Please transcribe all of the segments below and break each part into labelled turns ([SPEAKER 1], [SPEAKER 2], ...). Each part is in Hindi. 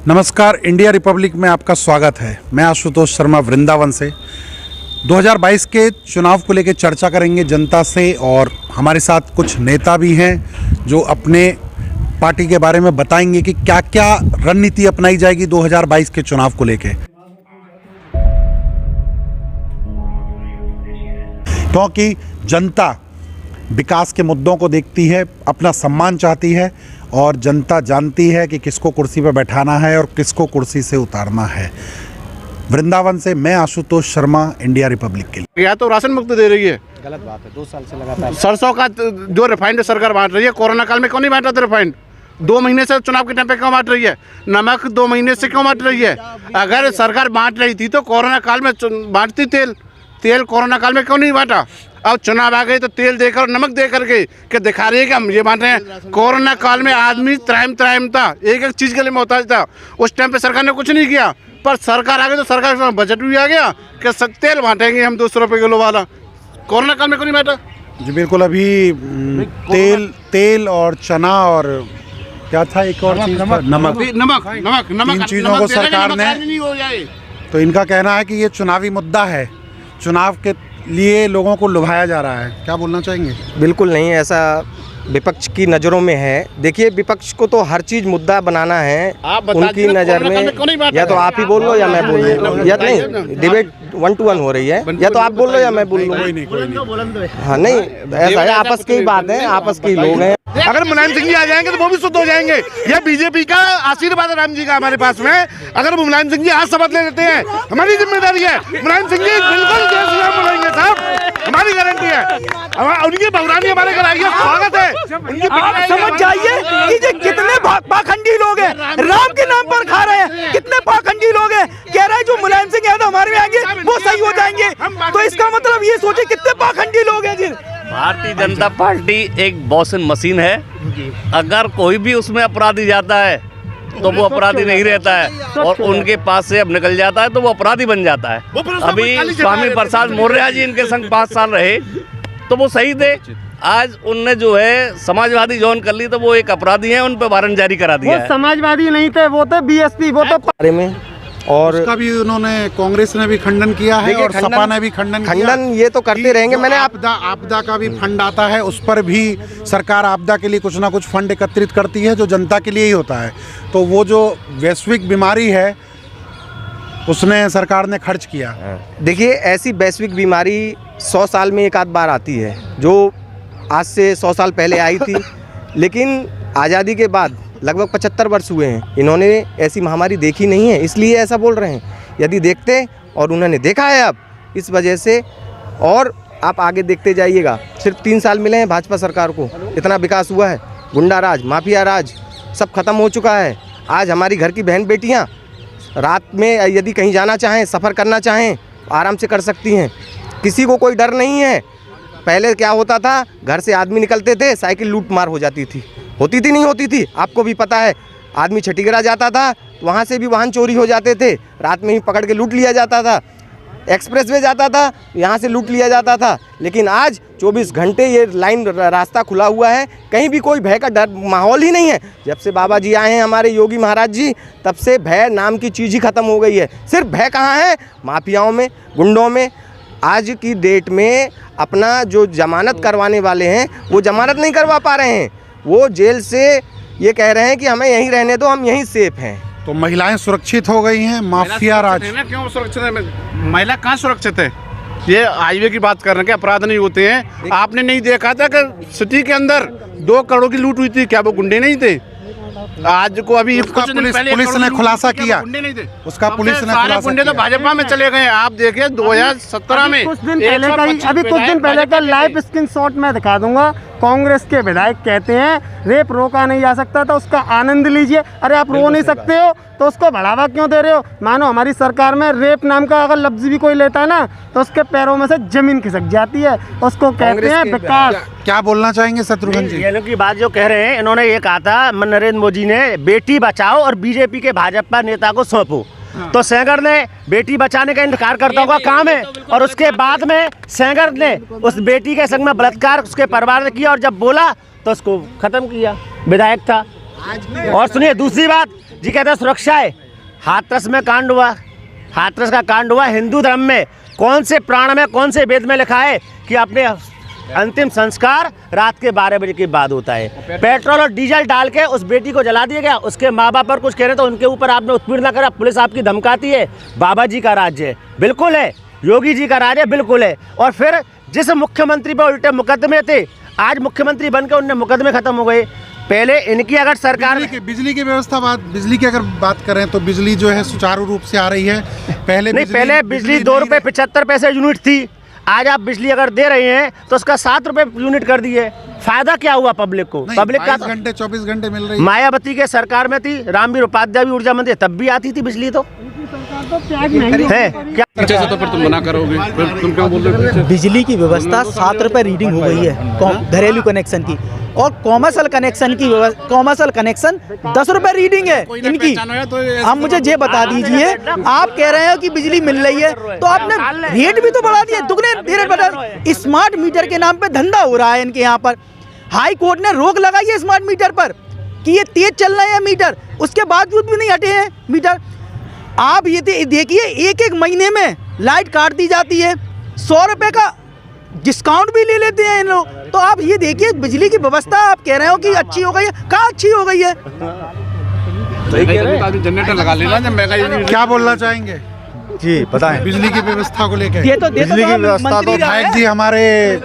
[SPEAKER 1] नमस्कार, इंडिया रिपब्लिक में आपका स्वागत है। मैं आशुतोष शर्मा वृंदावन से 2022 के चुनाव को लेकर चर्चा करेंगे जनता से, और हमारे साथ कुछ नेता भी हैं जो अपने पार्टी के बारे में बताएंगे कि क्या क्या रणनीति अपनाई जाएगी 2022 के चुनाव को लेकर। क्योंकि जनता विकास के मुद्दों को देखती है, अपना सम्मान चाहती है, और जनता जानती है कि किसको कुर्सी पर बैठाना है और किसको कुर्सी से उतारना है। वृंदावन से मैं आशुतोष शर्मा, इंडिया रिपब्लिक के लिए।
[SPEAKER 2] या तो राशन मुक्त दे रही है,
[SPEAKER 3] गलत बात है। 2 साल से लगातार
[SPEAKER 2] सरसों का जो रिफाइंड सरकार बांट रही है, कोरोना काल में क्यों नहीं बांटा था रिफाइंड? 2 महीने से चुनाव के टाइम पे क्यों बांट रही है? नमक 2 महीने से क्यों बांट रही है? अगर सरकार बांट रही थी तो कोरोना काल में बांटती। तेल कोरोना काल में क्यों नहीं बांटा? अब चुनाव आ गए तो तेल देकर और नमक दे करके कि दिखा रही है कि हम ये बांट रहे हैं। कोरोना काल में आदमी त्राहिम था, एक एक चीज़ के लिए मोहताज था। उस टाइम पे सरकार ने कुछ नहीं किया, पर सरकार आ गई तो सरकार का बजट भी आ गया कि तेल बांटेंगे हम 200 रुपये किलो वाला। कोरोना काल में क्यों नहीं बांटा?
[SPEAKER 1] जी बिल्कुल। अभी तेल और चना और क्या था एक और चीज़, नमक, इन चीज़ों को सरकार ने, तो इनका कहना है कि ये चुनावी मुद्दा है, चुनाव के लिए लोगों को लुभाया जा रहा है। क्या बोलना चाहेंगे?
[SPEAKER 3] बिल्कुल नहीं, ऐसा विपक्ष की नज़रों में है। देखिए, विपक्ष को तो हर चीज़ मुद्दा बनाना है उनकी नज़र में। या तो आप ही बोल लो या मैं बोल लूँ, या नहीं, डिबेट 1 to 1 हो रही है। या तो आप बोल लो या मैं बोल लूँ। हाँ, नहीं, ऐसा है, आपस की बात है, आपस के लोग हैं।
[SPEAKER 2] अगर मुलायम सिंह जी आ जाएंगे तो वो भी शुद्ध हो जाएंगे। यह बीजेपी का आशीर्वाद है राम जी का हमारे पास में। अगर मुलायम सिंह जी आज शपथ ले लेते हैं, हमारी जिम्मेदारी है। मुलायम सिंह जी बिल्कुल जय श्री राम बोलेंगे साहब, हमारी गारंटी है। उनकी बहुरानी हमारे घर आई है, स्वागत है।
[SPEAKER 4] आप समझ जाइए कि ये कितने पाखंडी लोग हैं, राम के नाम पर खा रहे हैं। कितने पाखंडी लोग हैं, कह रहे हैं जो मुलायम सिंह यादव हमारे में आएंगे वो सही हो जाएंगे। तो इसका मतलब ये सोचिए कितने पाखंडी लोग हैं। जी,
[SPEAKER 5] भारतीय जनता पार्टी एक बॉसिंग मशीन है। अगर कोई भी उसमें अपराधी जाता है तो वो अपराधी नहीं रहता है, और उनके पास से अब निकल जाता है तो वो अपराधी बन जाता है। अभी स्वामी प्रसाद मौर्य जी इनके संग 5 साल रहे तो वो सही थे। आज उनने जो है समाजवादी ज्वाइन कर ली तो वो एक अपराधी हैं, उन पर वारंट जारी करा दिया है।
[SPEAKER 4] समाजवादी नहीं थे, वो थे बीएसपी, वो तो
[SPEAKER 3] बारे में। और
[SPEAKER 1] उसका भी उन्होंने, कांग्रेस ने भी खंडन किया है और सपा ने भी खंडन
[SPEAKER 3] ये तो करते रहेंगे। मैंने
[SPEAKER 1] आपदा का भी फंड आता है, उस पर भी सरकार आपदा के लिए कुछ ना कुछ फंड एकत्रित करती है जो जनता के लिए ही होता है। तो वो जो वैश्विक बीमारी है उसने सरकार ने खर्च किया।
[SPEAKER 3] देखिए, ऐसी वैश्विक बीमारी 100 साल में एक आध बार आती है, जो आज से 100 साल पहले आई थी। लेकिन आज़ादी के बाद लगभग 75 वर्ष हुए हैं, इन्होंने ऐसी महामारी देखी नहीं है, इसलिए ऐसा बोल रहे हैं। यदि देखते, और उन्होंने देखा है अब, इस वजह से। और आप आगे देखते जाइएगा, सिर्फ 3 साल मिले हैं भाजपा सरकार को, इतना विकास हुआ है। गुंडा राज, माफिया राज सब खत्म हो चुका है। आज हमारी घर की बहन बेटियाँ रात में यदि कहीं जाना चाहें, सफ़र करना चाहें, आराम से कर सकती हैं। किसी को कोई डर नहीं है। पहले क्या होता था, घर से आदमी निकलते थे, साइकिल लूट मार हो जाती थी, होती थी नहीं होती थी, आपको भी पता है। आदमी छठीगरा जाता था, वहाँ से भी वाहन चोरी हो जाते थे, रात में ही पकड़ के लूट लिया जाता था। एक्सप्रेसवे जाता था, यहाँ से लूट लिया जाता था। लेकिन आज 24 घंटे ये लाइन रास्ता खुला हुआ है, कहीं भी कोई भय का डर माहौल ही नहीं है। जब से बाबा जी आए हैं हमारे योगी महाराज जी, तब से भय नाम की चीज़ ही ख़त्म हो गई है। सिर्फ भय कहाँ है? माफियाओं में, गुंडों में। आज की डेट में अपना जो जमानत करवाने वाले हैं वो जमानत नहीं करवा पा रहे हैं। वो जेल से ये कह रहे हैं कि हमें यहीं रहने दो, हम यहीं सेफ हैं।
[SPEAKER 1] तो महिलाएं सुरक्षित हो गई हैं, माफिया राज।
[SPEAKER 2] क्यों सुरक्षित है? महिला कहाँ सुरक्षित है? ये हाईवे की बात कर रहे हैं कि अपराध नहीं होते हैं। आपने नहीं देखा था कि सिटी के अंदर 2 करोड़ की लूट हुई थी? क्या वो गुंडे नहीं थे? आज को अभी
[SPEAKER 1] पुलिस ने खुलासा किया, उसका पुलिस ने खुलासा
[SPEAKER 2] गुंडे तो भाजपा में चले गए। आप देखिए 2017 में
[SPEAKER 4] कुछ दिन पहले का लाइव स्क्रीनशॉट मैं दिखा दूंगा। कांग्रेस के विधायक कहते हैं रेप रोका नहीं जा सकता था, उसका आनंद लीजिए। अरे आप रो नहीं सकते हो तो उसको बढ़ावा क्यों दे रहे हो? मानो हमारी सरकार में रेप नाम का अगर लफ्ज भी कोई लेता है ना तो उसके पैरों में से जमीन खिसक जाती है। उसको कहते हैं विकास।
[SPEAKER 1] क्या बोलना चाहेंगे शत्रुघ्न जी?
[SPEAKER 6] ये लोग की बात जो कह रहे हैं, इन्होंने ये कहा था नरेंद्र मोदी ने, बेटी बचाओ और बीजेपी के भाजपा नेता को सौंपो। तो सेंगर ने बेटी बचाने का इनकार करता हुआ काम है, और उसके बाद में सेंगर ने उस बेटी के संग में बलात्कार उसके परिवार ने किया, और जब बोला तो उसको खत्म किया। विधायक था। और सुनिए दूसरी बात, जी कहते हैं सुरक्षा है। हाथरस में कांड हुआ, हाथरस का कांड हुआ। हिंदू धर्म में कौन से प्राण में, कौन से वेद में लिखा है कि अपने अंतिम संस्कार रात के 12 बजे के बाद होता है? पेट्रोल और डीजल डाल के उस बेटी को जला दिया गया। उसके माँ बाप पर कुछ कह रहे तो उनके ऊपर आपने उत्पीड़न ना करा, पुलिस आपकी धमकाती है। बाबा जी का राज्य है, बिल्कुल है। योगी जी का राज है, बिल्कुल है। और फिर जिस मुख्यमंत्री पर उल्टे मुकदमे थे, आज मुख्यमंत्री बनकर उनने मुकदमे खत्म हो गए। पहले इनकी अगर सरकार
[SPEAKER 1] बिजली की व्यवस्था बिजली की अगर बात करें तो बिजली जो है सुचारू रूप से आ रही है। पहले
[SPEAKER 6] बिजली 2 रुपये 75 पैसे यूनिट थी। आज आप बिजली अगर दे रहे हैं तो उसका 7 रुपये यूनिट कर दिए। फायदा क्या हुआ पब्लिक को? पब्लिक का
[SPEAKER 1] 24 घंटे मिल रही है।
[SPEAKER 6] मायावती के सरकार में थी, रामवीर उपाध्याय भी ऊर्जा मंत्री, तब भी आती थी बिजली। तो है क्या?
[SPEAKER 2] तो फिर तुम मना करोगे, तुम क्यों बोल रहे हो?
[SPEAKER 7] बिजली की व्यवस्था 7 रुपये रीडिंग हो गई है घरेलू कनेक्शन की, और कॉमर्शियल कनेक्शन की कॉमर्शियल कनेक्शन 10 रुपये रीडिंग है इनकी। आप मुझे ये बता दीजिए, आप कह रहे हो कि बिजली मिल रही है तो आपने रेट भी तो बढ़ा दिया, दुगने रेट बढ़ा। स्मार्ट मीटर के नाम पे धंधा हो रहा है इनके यहाँ पर। हाई कोर्ट ने रोक लगाई है स्मार्ट मीटर पर कि ये तेज चल रहे हैं मीटर, उसके बावजूद भी नहीं हटे हैं मीटर। आप ये देखिए, एक एक महीने में लाइट काट दी जाती है, 100 रुपये का डिस्काउंट भी ले लेते हैं इन लोग। तो आप ये देखिए, बिजली की व्यवस्था आप कह रहे हो कि अच्छी हो गई है, कहाँ अच्छी हो गई है?
[SPEAKER 2] जनरेटर लगा लेना जब महंगाई।
[SPEAKER 1] क्या बोलना चाहेंगे
[SPEAKER 3] जी बताएं।
[SPEAKER 1] बिजली की व्यवस्था को लेकर?
[SPEAKER 7] ये तो
[SPEAKER 3] बिजली की व्यवस्था तो
[SPEAKER 1] विधायक जी हमारे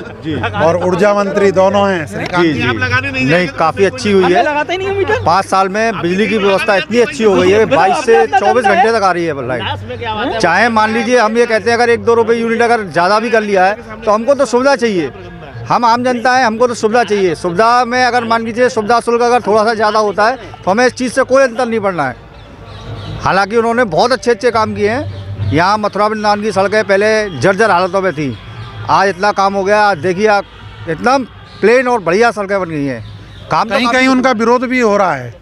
[SPEAKER 1] और ऊर्जा मंत्री दोनों हैं श्रीकांत जी।
[SPEAKER 3] नहीं, काफ़ी अच्छी हुई है।
[SPEAKER 7] लगाते ही नहीं है मीटर।
[SPEAKER 3] 5 साल में बिजली की व्यवस्था इतनी अच्छी हो गई है, 22 से 24 घंटे तक आ रही है लाइट। चाहे मान लीजिए हम ये कहते हैं अगर 1-2 रुपये यूनिट अगर ज़्यादा भी कर लिया है तो हमको तो सुविधा चाहिए। हम आम जनता है, हमको तो सुविधा चाहिए। सुविधा में अगर मान लीजिए सुविधा शुल्क अगर थोड़ा सा ज़्यादा होता है तो हमें इस चीज़ से कोई अंतर नहीं पड़ना है। हालांकि उन्होंने बहुत अच्छे काम किए हैं। यहाँ मथुरा वृंदावन की सड़कें पहले जर्जर हालतों में थी, आज इतना काम हो गया। देखिए आप, इतना प्लेन और बढ़िया सड़कें बन गई हैं। काम
[SPEAKER 1] कहीं कहीं उनका विरोध भी हो रहा है।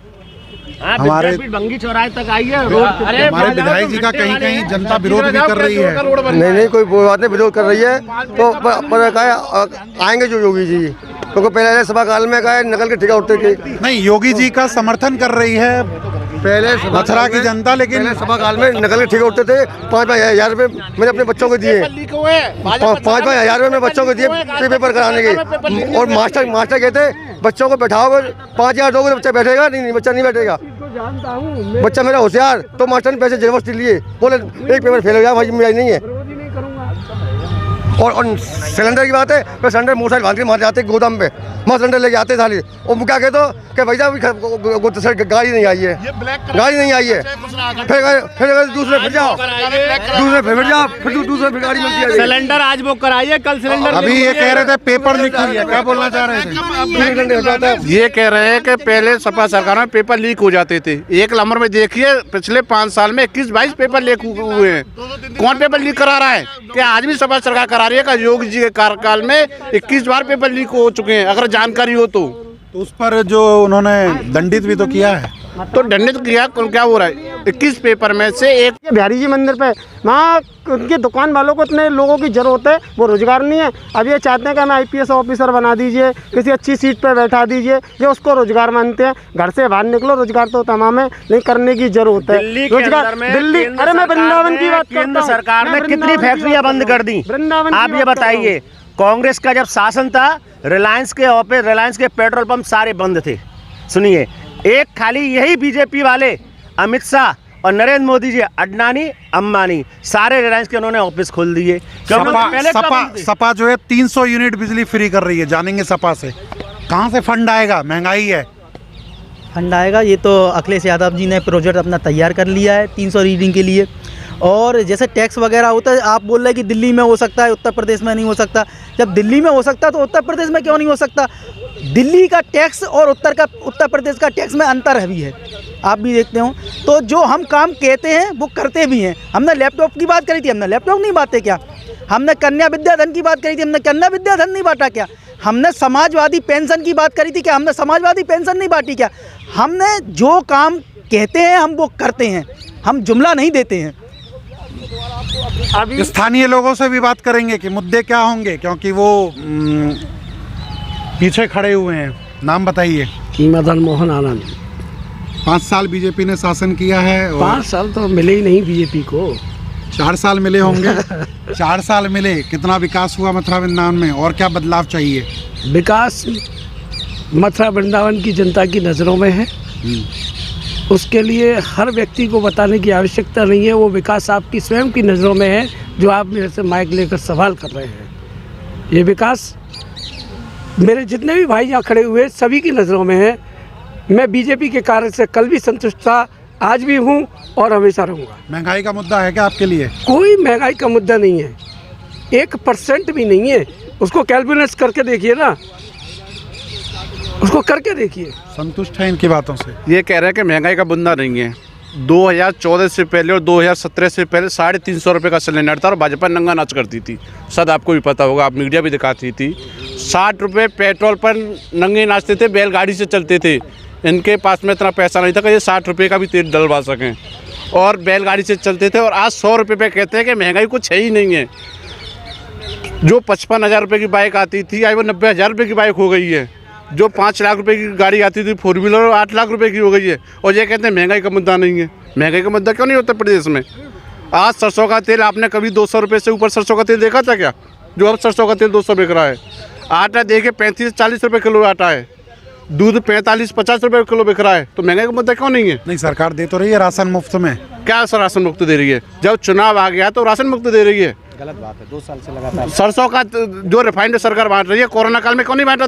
[SPEAKER 1] हमारे
[SPEAKER 6] बंगी चौराहे तक आई है।
[SPEAKER 1] हमारे विधायक जी का कहीं कहीं जनता विरोध भी कर रही है।
[SPEAKER 8] नहीं, कोई बात नहीं, विरोध कर रही है तो पर आएंगे जो योगी जी, क्योंकि पहले सभा काल में कहा नकल के ठेका उठते थे।
[SPEAKER 1] नहीं, योगी जी का समर्थन कर रही है
[SPEAKER 8] पहले
[SPEAKER 1] मथुरा की जनता, लेकिन
[SPEAKER 8] सभा काल में नकल के ठेके उठते थे। 5-5 हज़ार रुपये मैंने अपने बच्चों को दिए, 5-5 हज़ार रुपये मेरे बच्चों को दिए पेपर कराने के। और मास्टर कहते बच्चों को बैठाओगे, 5,000 दोगे तो बच्चा बैठेगा? नहीं, बच्चा नहीं बैठेगा। बच्चा मेरा होशियार तो मास्टर ने पैसे जबरदस्ती लिए, बोले एक पेपर फेल हो गया, भाई जिम्मेदारी नहीं है। और सिलेंडर की बात है, फिर सिलेंडर मोटरसाइकिल बांध के मार जाते गोदाम पे, वहाँ सिलेंडर लेके आते थाली। और क्या कहते कि भैया गाड़ी नहीं आई है, गाड़ी नहीं आई है। फिर दूसरे फिर जाओ, फिर दूसरे फिर गाड़ी मिलती है।
[SPEAKER 6] सिलेंडर आज बुक कराइए, कल सिलेंडर।
[SPEAKER 1] अभी ये कह रहे थे पेपर लीक हुई है, क्या बोलना चाह रहे थे?
[SPEAKER 2] ये कह रहे हैं कि पहले सपा सरकार में पेपर लीक हो जाते थे। एक नंबर में देखिए, पिछले 5 साल में 21-22 पेपर लीक हुए हैं। कौन पेपर लीक करा रहा है? क्या आज भी सपा सरकार करा रही है? का योगी जी के कार्यकाल में 21 बार पेपर लीक हो चुके हैं, अगर जानकारी हो तो
[SPEAKER 1] उस पर जो उन्होंने दंडित भी तो किया है।
[SPEAKER 2] तो दंडित किया, क्या हो रहा है? 21 पेपर में से एक।
[SPEAKER 4] बिहारी जी मंदिर पे वहाँ उनकी दुकान वालों को इतने लोगों की जरूरत है, वो रोजगार नहीं है। अब ये चाहते हैं कि हमें IPS ऑफिसर बना दीजिए, किसी अच्छी सीट पे बैठा दीजिए, ये उसको रोजगार मानते हैं। घर से बाहर निकलो, रोजगार तो तमाम है, नहीं करने की जरूरत है रोजगार। दिल्ली, अरे मैं वृंदावन की बात करता हूँ।
[SPEAKER 6] सरकार ने कितनी फैक्ट्रियां बंद कर दी? आप ये बताइए, कांग्रेस का जब शासन था, रिलायंस के पेट्रोल पंप सारे बंद थे। सुनिए, एक खाली यही बीजेपी वाले अमित शाह और नरेंद्र मोदी जी, अडनानी अंबानी, सारे रिलायंस के उन्होंने ऑफिस खोल दिए।
[SPEAKER 1] सपा जो है 300 यूनिट बिजली फ्री कर रही है। जानेंगे सपा से कहाँ से फंड आएगा? महंगाई है,
[SPEAKER 7] फंड आएगा। ये तो अखिलेश यादव जी ने प्रोजेक्ट अपना तैयार कर लिया है 300 रीडिंग के लिए। और जैसे टैक्स वगैरह होता है, आप बोल रहे हैं कि दिल्ली में हो सकता है, उत्तर प्रदेश में नहीं हो सकता। जब दिल्ली में हो सकता तो उत्तर प्रदेश में क्यों नहीं हो सकता? दिल्ली का टैक्स और उत्तर प्रदेश का टैक्स में अंतर है भी है, आप भी देखते हो। तो जो हम काम कहते हैं वो करते भी हैं। हमने लैपटॉप की बात करी थी, हमने लैपटॉप नहीं बांटे क्या? हमने कन्या विद्याधन की बात करी थी, हमने कन्या विद्याधन नहीं बांटा क्या? हमने समाजवादी पेंशन की बात करी थी क्या? हमने समाजवादी पेंशन नहीं बांटी क्या? हमने जो काम कहते हैं हम वो करते हैं, हम जुमला नहीं देते हैं।
[SPEAKER 1] स्थानीय लोगों से भी बात करेंगे कि मुद्दे क्या होंगे, क्योंकि वो पीछे खड़े हुए हैं। नाम बताइए।
[SPEAKER 9] मदन मोहन आनंद।
[SPEAKER 1] 5 साल बीजेपी ने शासन किया है और
[SPEAKER 9] 5 साल तो मिले ही नहीं बीजेपी को।
[SPEAKER 1] 4 साल मिले होंगे। 4 साल मिले, कितना विकास हुआ मथुरा वृंदावन में और क्या बदलाव चाहिए?
[SPEAKER 9] विकास मथुरा वृंदावन की जनता की नज़रों में है, उसके लिए हर व्यक्ति को बताने की आवश्यकता नहीं है। वो विकास आपकी स्वयं की नज़रों में है, जो आप मेरे से माइक लेकर सवाल कर रहे हैं। ये विकास मेरे जितने भी भाई यहाँ खड़े हुए सभी की नज़रों में है। मैं बीजेपी के कार्य से कल भी संतुष्ट था, आज भी हूँ और हमेशा रहूँगा।
[SPEAKER 1] महंगाई का मुद्दा है क्या आपके लिए?
[SPEAKER 9] कोई महंगाई का मुद्दा नहीं है, 1% भी नहीं है। उसको कैलकुलेट करके देखिए ना, उसको करके देखिए।
[SPEAKER 1] संतुष्ट है इनकी बातों से?
[SPEAKER 2] ये कह रहे हैं कि महंगाई का मुद्दा नहीं है। 2014 से पहले और 2017 से पहले 350 रुपये का सिलेंडर था और भाजपा नंगा नाच करती थी। शायद आपको भी पता होगा, आप मीडिया भी दिखाती थी। 60 रुपये पेट्रोल पर नंगे नाचते थे, बैलगाड़ी से चलते थे। इनके पास में इतना पैसा नहीं था कि ये 60 रुपये का भी तेल डलवा सकें और बैलगाड़ी से चलते थे। और आज 100 रुपये पे कहते हैं कि महंगाई कुछ है ही नहीं है। जो 55,000 रुपये की बाइक आती थी, आज वो 90,000 रुपये की बाइक हो गई है। जो 5 लाख रुपए की गाड़ी आती थी 4 व्हीलर, 8 लाख रुपए की हो गई है। और ये कहते हैं महंगाई का मुद्दा नहीं है। महंगाई का मुद्दा क्यों नहीं उत्तर प्रदेश में? आज सरसों का तेल आपने कभी 200 रुपये से ऊपर सरसों का तेल देखा था क्या? जो अब सरसों का तेल 200 बिक रहा है। आटा देखिए 35-40 रुपये किलो आटा है। दूध 45-50 रुपये किलो बिक रहा है। तो महंगाई का मुद्दा क्यों नहीं है?
[SPEAKER 1] नहीं, सरकार दे तो रही है राशन मुफ्त में।
[SPEAKER 2] क्या राशन मुफ्त दे रही है? जब चुनाव आ गया तो राशन मुफ्त दे रही है।
[SPEAKER 3] गलत बात है, 2 साल से लगातार
[SPEAKER 2] सरसों का जो रिफाइंड सरकार बांट रही है, कोरोना काल में क्यों नहीं बांटा?